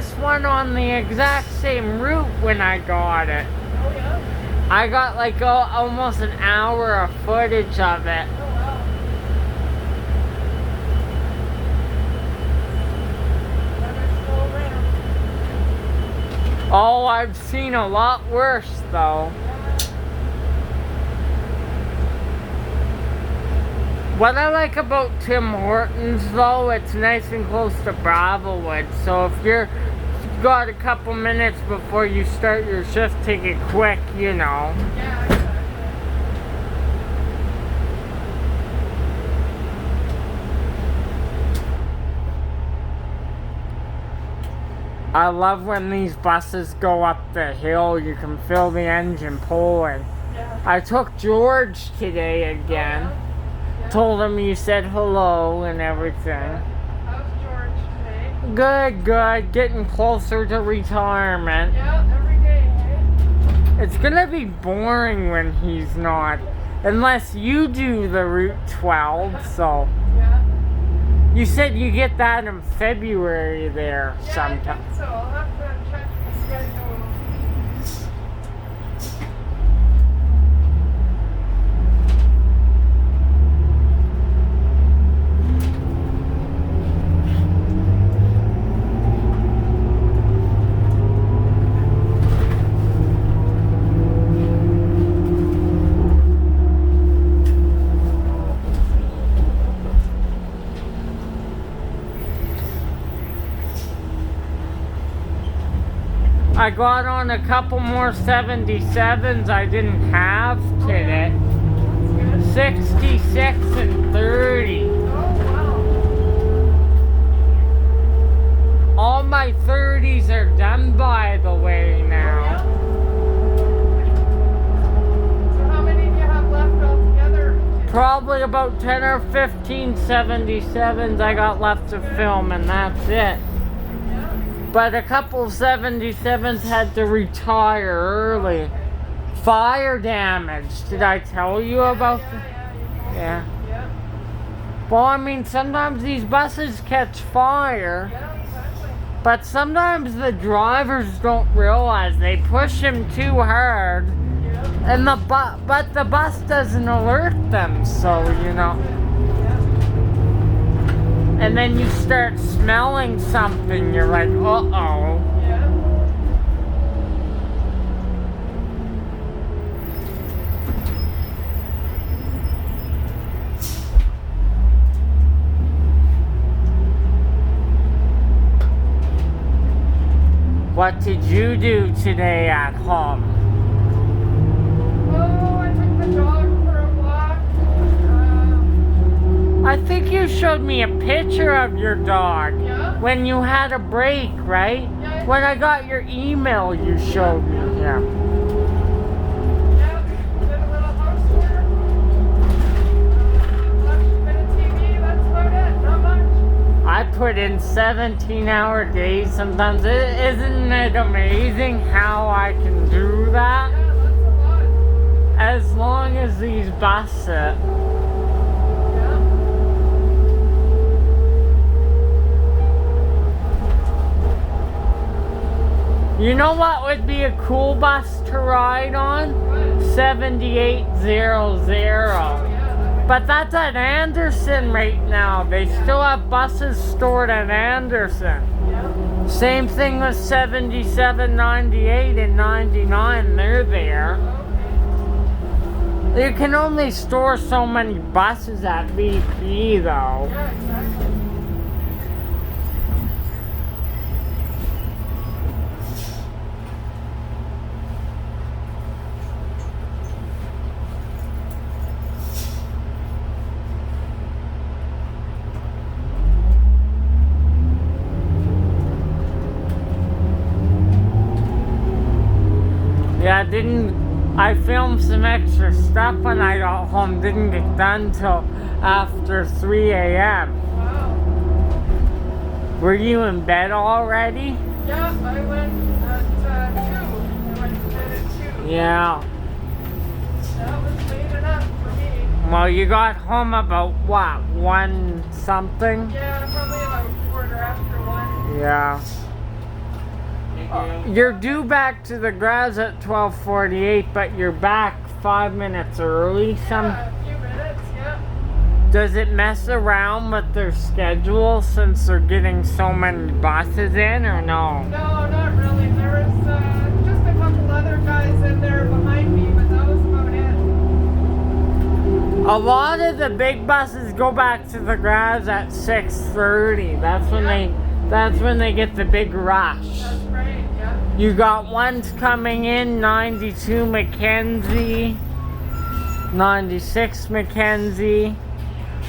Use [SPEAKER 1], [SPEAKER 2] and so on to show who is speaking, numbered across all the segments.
[SPEAKER 1] this one on the exact same route when I got it.
[SPEAKER 2] Oh, yeah?
[SPEAKER 1] I got like almost an hour of footage of it.
[SPEAKER 2] Oh, wow. Better slow down.
[SPEAKER 1] Oh, I've seen a lot worse though. What I like about Tim Hortons though, it's nice and close to Bridelwood. So if you've got a couple minutes before you start your shift, take it quick, you know.
[SPEAKER 2] Yeah, exactly.
[SPEAKER 1] I love when these buses go up the hill, you can feel the engine pulling.
[SPEAKER 2] Yeah.
[SPEAKER 1] I took George today again.
[SPEAKER 2] Yeah.
[SPEAKER 1] Told him you said hello and everything.
[SPEAKER 2] How's George today?
[SPEAKER 1] Good, good. Getting closer to retirement.
[SPEAKER 2] Yeah, every day, hey?
[SPEAKER 1] It's gonna be boring when he's not. Unless you do the Route 12, so.
[SPEAKER 2] Yeah.
[SPEAKER 1] You said you get that in February there
[SPEAKER 2] Yeah,
[SPEAKER 1] sometime.
[SPEAKER 2] I think so. I'll have to check the schedule.
[SPEAKER 1] I got on a couple more 77s I didn't have today.
[SPEAKER 2] That's good.
[SPEAKER 1] 66 and 30.
[SPEAKER 2] Oh, wow.
[SPEAKER 1] All my 30s are done, by the way, now.
[SPEAKER 2] So how many do you have left altogether?
[SPEAKER 1] Probably about 10 or 15 77s I got left to film, and that's it.
[SPEAKER 2] Yeah.
[SPEAKER 1] But a couple 77s had to retire early. Fire damage. Did I tell you about that? Yeah.
[SPEAKER 2] Yeah.
[SPEAKER 1] Well, I mean, sometimes these buses catch fire,
[SPEAKER 2] Yeah, exactly.
[SPEAKER 1] but sometimes the drivers don't realize they push them too hard,
[SPEAKER 2] Yeah.
[SPEAKER 1] and but the bus doesn't alert them, so you know. And then you start smelling something, you're like, uh-oh.
[SPEAKER 2] Yeah.
[SPEAKER 1] What did you do today at home?
[SPEAKER 2] Oh, I took the dog for a walk.
[SPEAKER 1] I think you showed me a picture of your dog
[SPEAKER 2] Yeah.
[SPEAKER 1] when you had a break, right?
[SPEAKER 2] Yeah.
[SPEAKER 1] When I got your email, you showed me. Yeah.
[SPEAKER 2] Yeah, did a little housework. Watched a bit of TV, that's about it, not much.
[SPEAKER 1] I put in 17-hour days sometimes. Isn't it amazing how I can do that?
[SPEAKER 2] Yeah, that's a lot.
[SPEAKER 1] As long as these buses.
[SPEAKER 2] Yeah.
[SPEAKER 1] You know what would be a cool bus to ride on?
[SPEAKER 2] What?
[SPEAKER 1] 7800.
[SPEAKER 2] Yeah,
[SPEAKER 1] But that's at Anderson right now. They still have buses stored at Anderson.
[SPEAKER 2] yeah.
[SPEAKER 1] Same thing with 77, 98, and 99. They're there.
[SPEAKER 2] Okay.
[SPEAKER 1] You can only store so many buses at BP though.
[SPEAKER 2] Yeah, exactly.
[SPEAKER 1] Yeah, I filmed some extra stuff when I got home. Didn't get done till after 3 a.m.
[SPEAKER 2] Wow.
[SPEAKER 1] Were you in bed already?
[SPEAKER 2] Yeah, I went at 2. I went to bed at 2.
[SPEAKER 1] Yeah.
[SPEAKER 2] That was late enough for me.
[SPEAKER 1] Well, you got home about what, 1 something?
[SPEAKER 2] Yeah, probably about 1:15.
[SPEAKER 1] Yeah. do. You're due back to the garage at 12:48, but you're back 5 minutes early.
[SPEAKER 2] Yeah, a few minutes, yeah.
[SPEAKER 1] Does it mess around with their schedule since they're getting so many buses in, or no?
[SPEAKER 2] No, not really. There was just a couple other guys in there behind me, but that was about it.
[SPEAKER 1] A lot of the big buses go back to the garage at 6:30. That's when they get the big rush.
[SPEAKER 2] That's right, yeah.
[SPEAKER 1] You got ones coming in, 92 Mackenzie, 96 Mackenzie.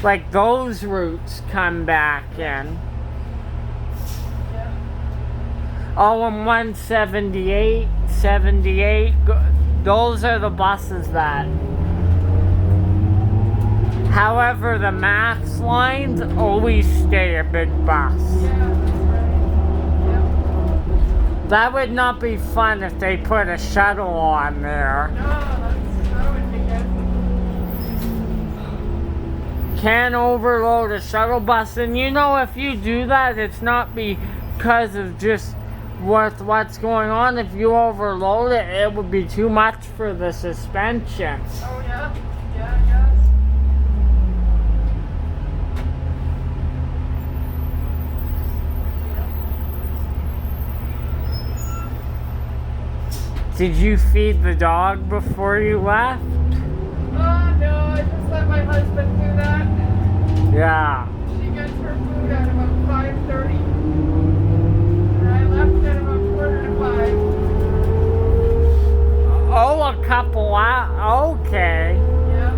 [SPEAKER 1] Like those routes come back in.
[SPEAKER 2] Yeah.
[SPEAKER 1] Oh, and 178, 78. Those are the buses that. However, the Max lines always stay a big bus.
[SPEAKER 2] Yeah, that's right. Yeah.
[SPEAKER 1] That would not be fun if they put a shuttle on there.
[SPEAKER 2] No, that would be good.
[SPEAKER 1] Can't overload a shuttle bus, and you know, if you do that, it's not because of just what's going on. If you overload it, it would be too much for the suspension.
[SPEAKER 2] Oh, yeah? Yeah, yes.
[SPEAKER 1] Did you feed the dog before you left?
[SPEAKER 2] Oh, no, I just let my husband do that.
[SPEAKER 1] Yeah.
[SPEAKER 2] She gets her food at about 5:30. And I left at about 4:45.
[SPEAKER 1] Oh, a couple hours. Okay.
[SPEAKER 2] Yeah.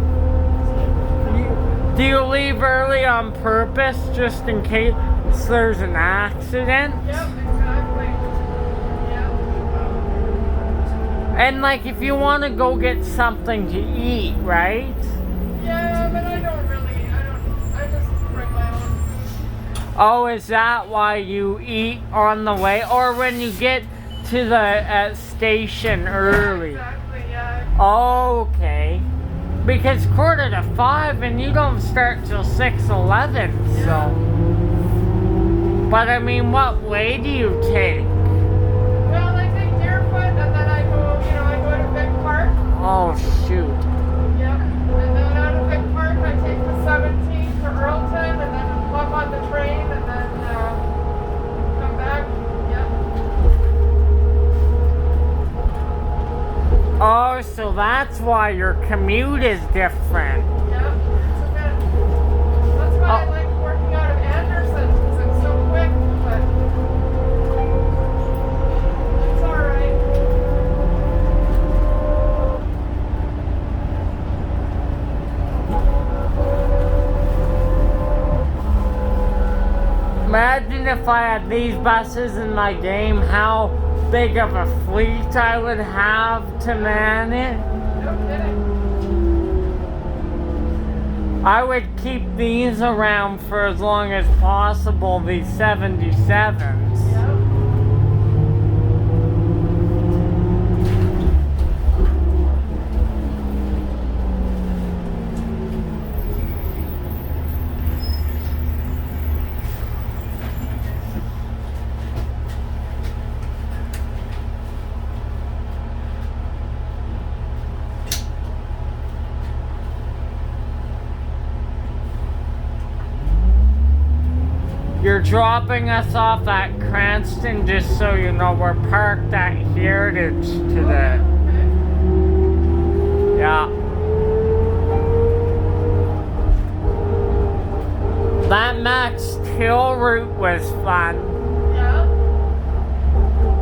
[SPEAKER 1] Do you leave early on purpose just in case there's an accident?
[SPEAKER 2] Yep, exactly. Yeah.
[SPEAKER 1] And like if you want to go get something to eat, right?
[SPEAKER 2] Yeah, but I just bring my own food.
[SPEAKER 1] Oh, is that why you eat on the way? Or when you get to the station early?
[SPEAKER 2] Yeah, exactly, yeah.
[SPEAKER 1] Okay. Because 4:45 and you don't start till 6:11, so. But I mean, what way do you take?
[SPEAKER 2] Well, I take Deerfoot and then I go to Big Park.
[SPEAKER 1] Oh, shoot.
[SPEAKER 2] Yep. And then out of Big Park I take the 17 to Earlton and then hop on the train and then come back. Yep.
[SPEAKER 1] Oh, so that's why your commute is different.
[SPEAKER 2] Yep. It's a bit. That's why I like working out of Anderson because it's so quick, but it's alright.
[SPEAKER 1] Imagine if I had these buses in my game, how big of a fleet I would have to man it.
[SPEAKER 2] No kidding.
[SPEAKER 1] I would keep these around for as long as possible, these 77s.
[SPEAKER 2] Yep.
[SPEAKER 1] You're dropping us off at Cranston, just so you know, we're parked at Heritage today.
[SPEAKER 2] Okay.
[SPEAKER 1] Yeah. That Max Hill route was fun
[SPEAKER 2] Yeah.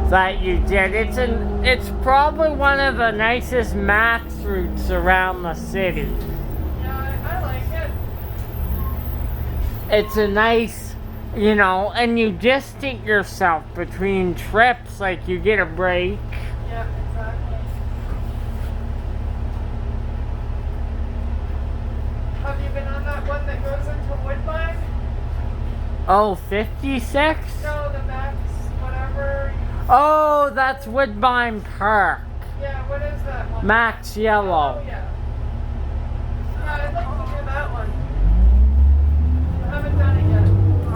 [SPEAKER 1] that you did. It's probably one of the nicest Max routes around the city.
[SPEAKER 2] Yeah, I like it.
[SPEAKER 1] It's a nice, and you distance yourself between trips, like you get a break.
[SPEAKER 2] Yeah, exactly. Have you been on that one that goes into Woodbine?
[SPEAKER 1] Oh, 56?
[SPEAKER 2] No, the Max, whatever.
[SPEAKER 1] Oh, that's Woodbine Park.
[SPEAKER 2] Yeah, what is that one?
[SPEAKER 1] Max
[SPEAKER 2] Oh,
[SPEAKER 1] Yellow.
[SPEAKER 2] yeah. Yeah, I'd like to do that one. I haven't done it yet.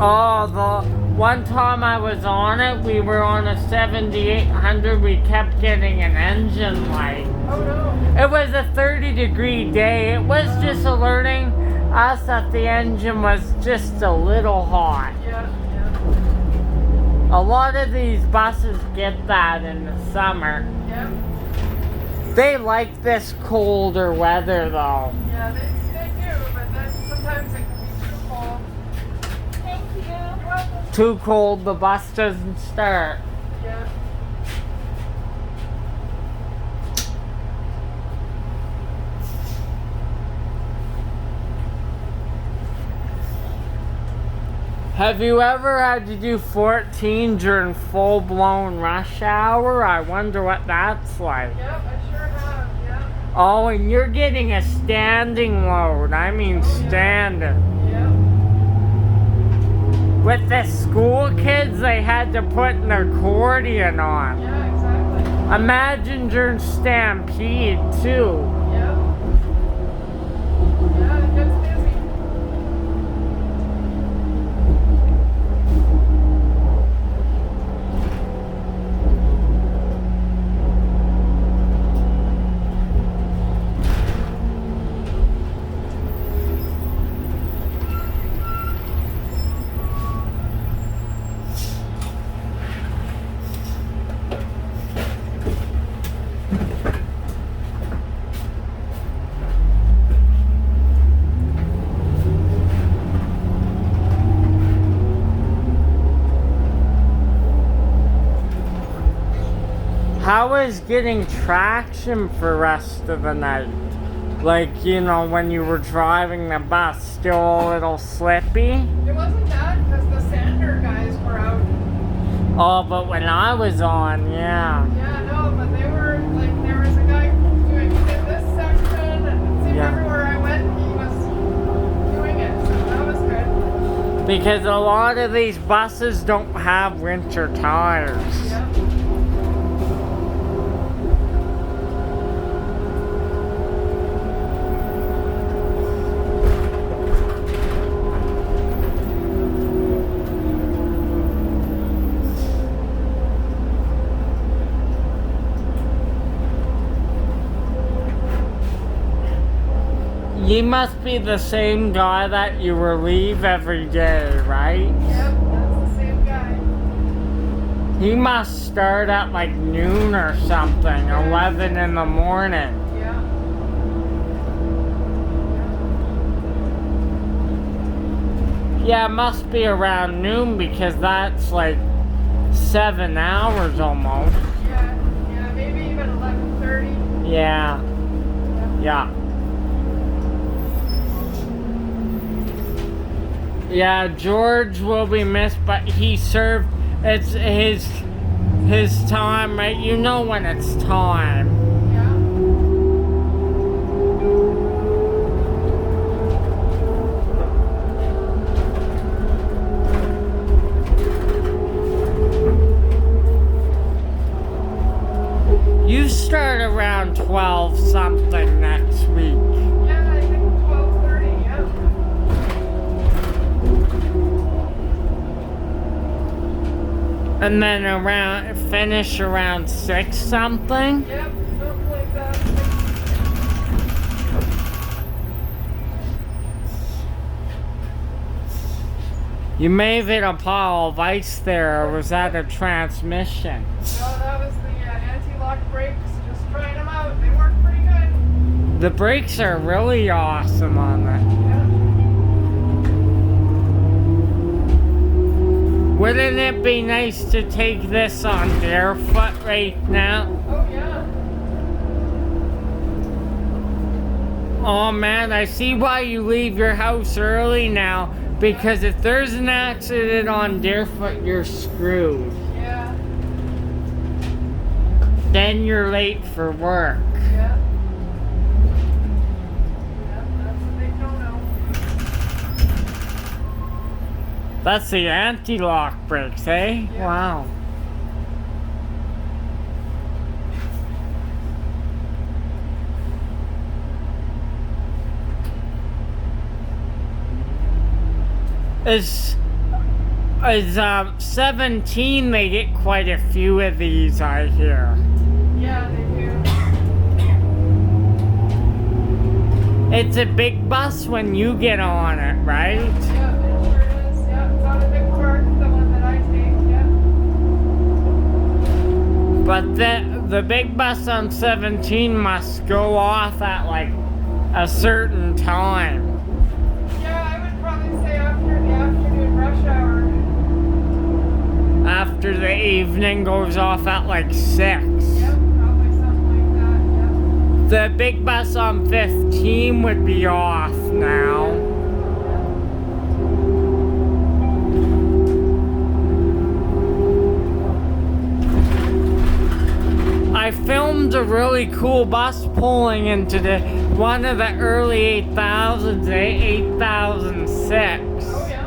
[SPEAKER 1] Oh, the one time I was on it, we were on a 7800. We kept getting an engine light.
[SPEAKER 2] Oh no.
[SPEAKER 1] It was a 30-degree day. It was just alerting us that the engine was just a little hot.
[SPEAKER 2] Yeah.
[SPEAKER 1] A lot of these buses get that in the summer.
[SPEAKER 2] Yeah.
[SPEAKER 1] They like this colder weather though.
[SPEAKER 2] Yeah, they do, but then sometimes it can be too cold. Thank you. You're welcome.
[SPEAKER 1] Too cold, the bus doesn't start.
[SPEAKER 2] Yeah.
[SPEAKER 1] Have you ever had to do 14 during full-blown rush hour? I wonder what that's like.
[SPEAKER 2] Yep, I sure have, yeah.
[SPEAKER 1] Oh, and you're getting a standing load. I mean standing.
[SPEAKER 2] Yeah.
[SPEAKER 1] With the school kids, they had to put an accordion on.
[SPEAKER 2] Yeah, exactly.
[SPEAKER 1] Imagine during stampede, too.
[SPEAKER 2] Yep. Yeah, it gets busy.
[SPEAKER 1] How is getting traction for rest of the night? Like, you know, when you were driving the bus, still a little slippy?
[SPEAKER 2] It wasn't that because the sander guys were out.
[SPEAKER 1] Oh, but when I was on, yeah.
[SPEAKER 2] Yeah, no, but they were like, there was a guy doing this section, and it seemed everywhere I went, he was doing it, so that was good.
[SPEAKER 1] Because a lot of these buses don't have winter tires.
[SPEAKER 2] Yeah.
[SPEAKER 1] You must be the same guy that you relieve every day, right?
[SPEAKER 2] Yep, that's the same guy.
[SPEAKER 1] He must start at like noon or something, 11 in the morning.
[SPEAKER 2] Yeah.
[SPEAKER 1] Yeah, it must be around noon because that's like 7 hours almost.
[SPEAKER 2] Yeah, maybe even 11:30.
[SPEAKER 1] Yeah. Yeah, George will be missed, but he served, it's his time, right? You know when it's time.
[SPEAKER 2] Yeah.
[SPEAKER 1] You start around 12 something next week.
[SPEAKER 2] Yeah, I think 12:30, yeah.
[SPEAKER 1] And then finish around 6 something?
[SPEAKER 2] Yep, something like that.
[SPEAKER 1] You may have hit a pile of ice there, or was that a transmission?
[SPEAKER 2] No, that was the anti-lock brakes. Just trying them out. They work pretty good.
[SPEAKER 1] The brakes are really awesome on that.
[SPEAKER 2] Yeah.
[SPEAKER 1] Wouldn't it be nice to take this on barefoot right now?
[SPEAKER 2] Oh, yeah.
[SPEAKER 1] Oh man, I see why you leave your house early now. Because if there's an accident on barefoot, you're screwed.
[SPEAKER 2] Yeah.
[SPEAKER 1] Then you're late for work.
[SPEAKER 2] Yeah. Yeah, that's a big no-no.
[SPEAKER 1] That's the anti-lock brakes, eh?
[SPEAKER 2] Yeah.
[SPEAKER 1] Wow. Is 17, they get quite a few of these, I hear.
[SPEAKER 2] Yeah, they do.
[SPEAKER 1] It's a big bus when you get on it, right?
[SPEAKER 2] Yeah, it sure is. Yeah, it's not a big park, the one that I take, yeah.
[SPEAKER 1] But the big bus on 17 must go off at like a certain time.
[SPEAKER 2] Yeah, I would probably say after the afternoon rush hour.
[SPEAKER 1] After the evening goes off at like 6.
[SPEAKER 2] Yep, probably something like that,
[SPEAKER 1] The big bus on 15 would be off now. I filmed a really cool bus pulling into one of the early 8000s, 8006.
[SPEAKER 2] Oh, yeah?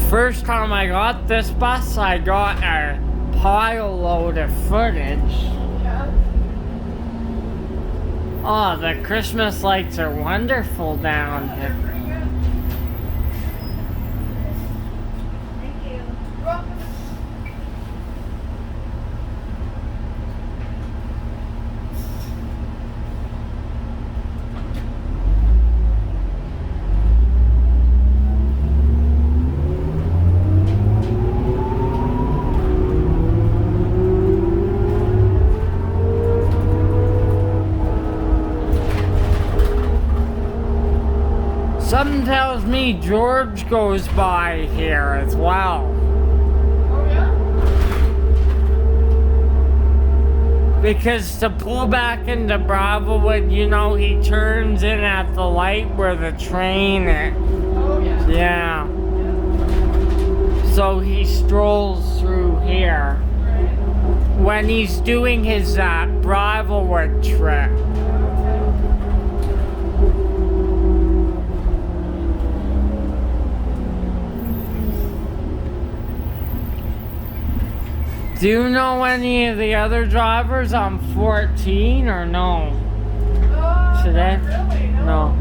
[SPEAKER 1] First time I got this bus, I got a pile load of footage.
[SPEAKER 2] Yeah.
[SPEAKER 1] Oh, the Christmas lights are wonderful down
[SPEAKER 2] They're
[SPEAKER 1] here.
[SPEAKER 2] pretty good. Thank you. You're welcome.
[SPEAKER 1] Something tells me George goes by here as well.
[SPEAKER 2] Oh, yeah?
[SPEAKER 1] Because to pull back into Bridelwood, you know, he turns in at the light where the train is.
[SPEAKER 2] Oh, yeah.
[SPEAKER 1] Yeah.
[SPEAKER 2] Yeah.
[SPEAKER 1] So he strolls through here
[SPEAKER 2] Right.
[SPEAKER 1] when he's doing his Bridelwood trip.
[SPEAKER 2] Okay.
[SPEAKER 1] Do you know any of the other drivers on 14 or no? Today?
[SPEAKER 2] Not really, no.
[SPEAKER 1] No.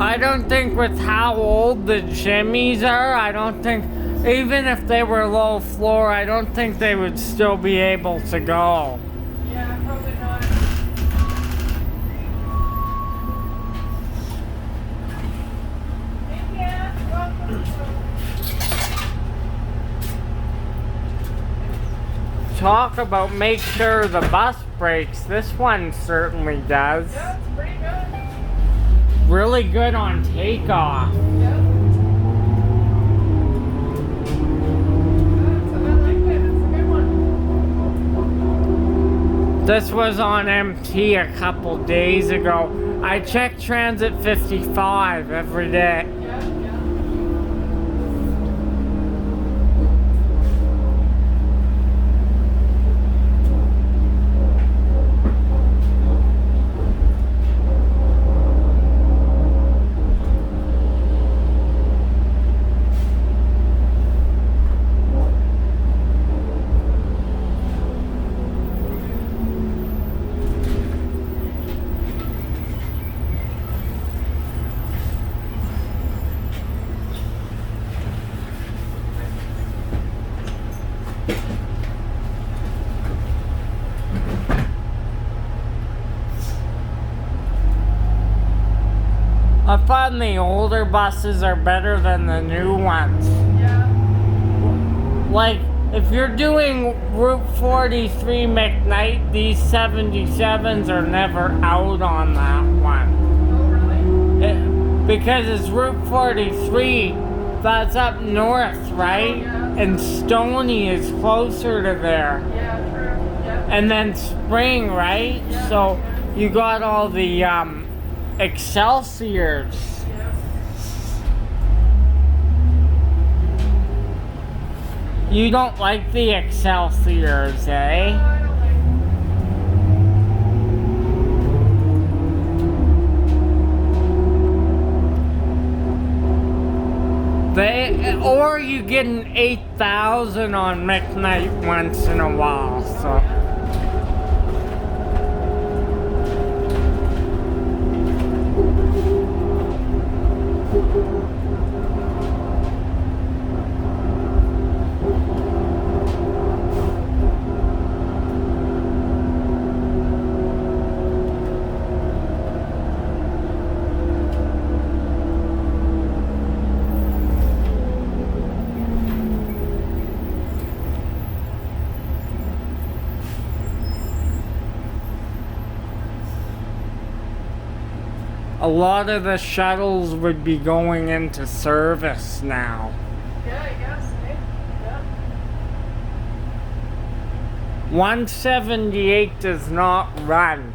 [SPEAKER 1] I don't think with how old the Jimmys are, I don't think, even if they were low floor, I don't think they would still be able to go.
[SPEAKER 2] Yeah, probably not. Thank you. Welcome.
[SPEAKER 1] Talk about make sure the bus brakes. This one certainly does.
[SPEAKER 2] Yeah, it's pretty good.
[SPEAKER 1] Really good on takeoff.
[SPEAKER 2] Yeah. So I like it. It's a good one.
[SPEAKER 1] This was on MT a couple days ago. I check Transit 55 every day.
[SPEAKER 2] Yeah, yeah.
[SPEAKER 1] I find the older buses are better than the new ones.
[SPEAKER 2] Yeah.
[SPEAKER 1] Like, if you're doing Route 43 McKnight, these 77s are never out on that one.
[SPEAKER 2] Oh, really?
[SPEAKER 1] Because it's Route 43, that's up north, right?
[SPEAKER 2] Yeah.
[SPEAKER 1] and Stony is closer to there.
[SPEAKER 2] Yeah, true. Yeah.
[SPEAKER 1] And then Spring, right?
[SPEAKER 2] Yeah.
[SPEAKER 1] So you got all the Excelsiors.
[SPEAKER 2] Yeah.
[SPEAKER 1] You don't like the Excelsiors, eh?
[SPEAKER 2] I don't like
[SPEAKER 1] Or you get an 8,000 on McKnight once in a while, so. A lot of the shuttles would be going into service now.
[SPEAKER 2] Yeah, I guess, eh? Yeah.
[SPEAKER 1] 178 does not run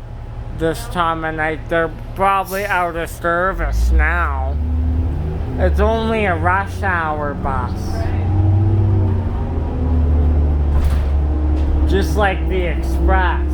[SPEAKER 1] this time of night. They're probably out of service now. It's only a rush hour bus.
[SPEAKER 2] Right.
[SPEAKER 1] Just like the Express.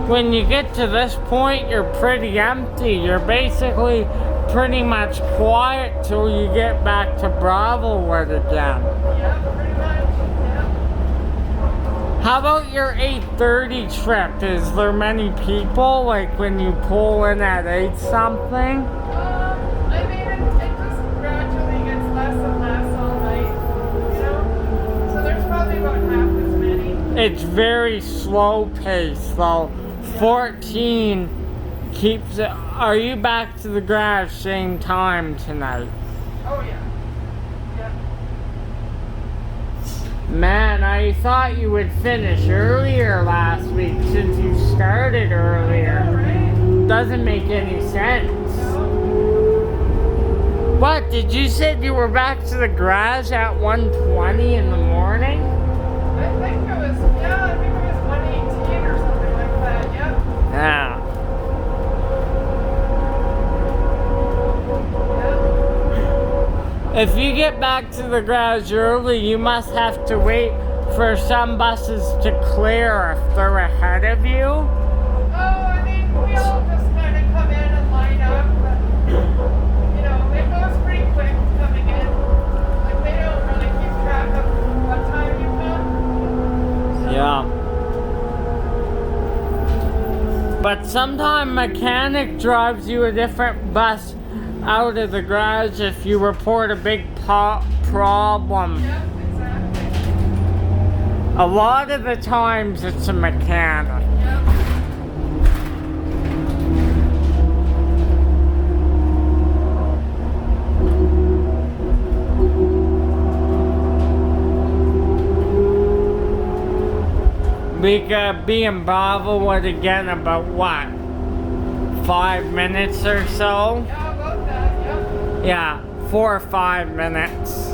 [SPEAKER 1] When you get to this point, you're pretty empty. You're basically pretty much quiet till you get back to Bridelwood again.
[SPEAKER 2] Yeah, pretty much. Yeah.
[SPEAKER 1] How about your 8:30 trip? Is there many people, like when you pull in at 8 something?
[SPEAKER 2] I mean, it just gradually gets less and less all night, you know? So there's probably about half as many.
[SPEAKER 1] It's very slow pace though. 14 keeps it. Are you back to the garage same time tonight?
[SPEAKER 2] Oh, yeah. Yeah.
[SPEAKER 1] Man, I thought you would finish earlier last week since you started earlier.
[SPEAKER 2] Yeah, right?
[SPEAKER 1] Doesn't make any sense.
[SPEAKER 2] No.
[SPEAKER 1] What, did you say you were back to the garage at 1:20 in the morning?
[SPEAKER 2] I think it was 118 or something like that, yep.
[SPEAKER 1] Yeah.
[SPEAKER 2] Yep.
[SPEAKER 1] If you get back to the garage early, you must have to wait for some buses to clear if they're ahead of you.
[SPEAKER 2] Oh, I mean, we all just kind of come in and line up, but, you know, it goes pretty quick coming in. Like, they don't really keep track of what time you come. So,
[SPEAKER 1] Yeah. But sometimes mechanic drives you a different bus out of the garage if you report a big problem.
[SPEAKER 2] Yep, exactly.
[SPEAKER 1] A lot of the times it's a mechanic.
[SPEAKER 2] Yep.
[SPEAKER 1] We could be in Bridelwood again about what? 5 minutes or so?
[SPEAKER 2] Yeah, about that, yep.
[SPEAKER 1] Yeah, 4 or 5 minutes.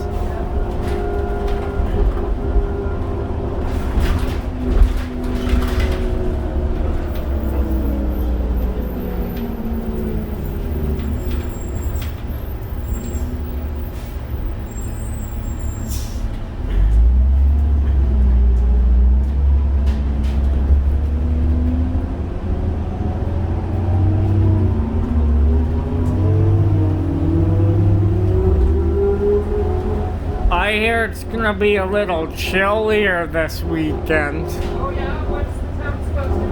[SPEAKER 1] I hear it's gonna be a little chillier this weekend.
[SPEAKER 2] Oh, yeah, what's the temp supposed to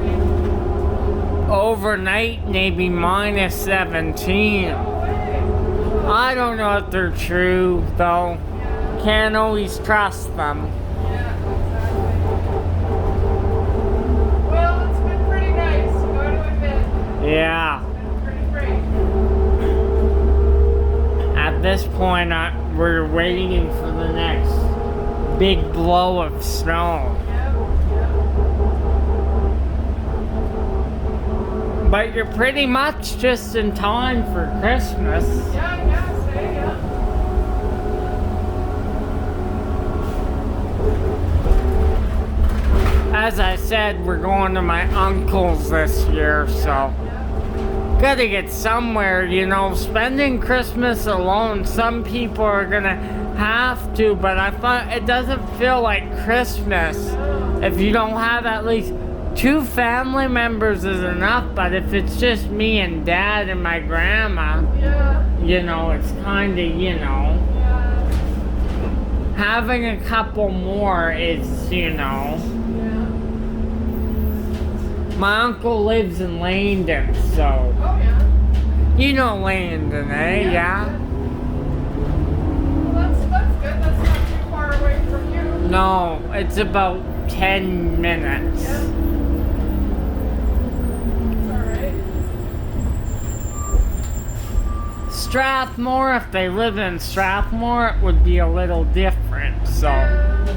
[SPEAKER 2] be?
[SPEAKER 1] Overnight, maybe minus 17.
[SPEAKER 2] No way.
[SPEAKER 1] I don't know if they're true, though.
[SPEAKER 2] Yeah,
[SPEAKER 1] Can't always trust them.
[SPEAKER 2] yeah, exactly. Well, it's
[SPEAKER 1] Yeah.
[SPEAKER 2] It's been pretty great.
[SPEAKER 1] At this point, we're waiting for the next big blow of snow.
[SPEAKER 2] Yeah,
[SPEAKER 1] But you're pretty much just in time for Christmas.
[SPEAKER 2] yeah. Yeah, I guess, eh? Yeah.
[SPEAKER 1] As I said, we're going to my uncle's this year, so gotta get somewhere, you know. Spending Christmas alone, some people are gonna have to, but I find it doesn't feel like Christmas if you don't have at least 2 family members is enough. But if it's just me and Dad and my grandma,
[SPEAKER 2] Yeah.
[SPEAKER 1] you know, it's kind of, you know,
[SPEAKER 2] Yeah.
[SPEAKER 1] having a couple more is, you know.
[SPEAKER 2] Yeah.
[SPEAKER 1] My uncle lives in Landon, so
[SPEAKER 2] Oh, yeah.
[SPEAKER 1] you know Landon, eh? Yeah.
[SPEAKER 2] Well, that's good. That's not too far away from you.
[SPEAKER 1] No, it's about 10 minutes.
[SPEAKER 2] Yeah. It's alright.
[SPEAKER 1] Strathmore, if they live in Strathmore, it would be a little different, so.
[SPEAKER 2] Yeah,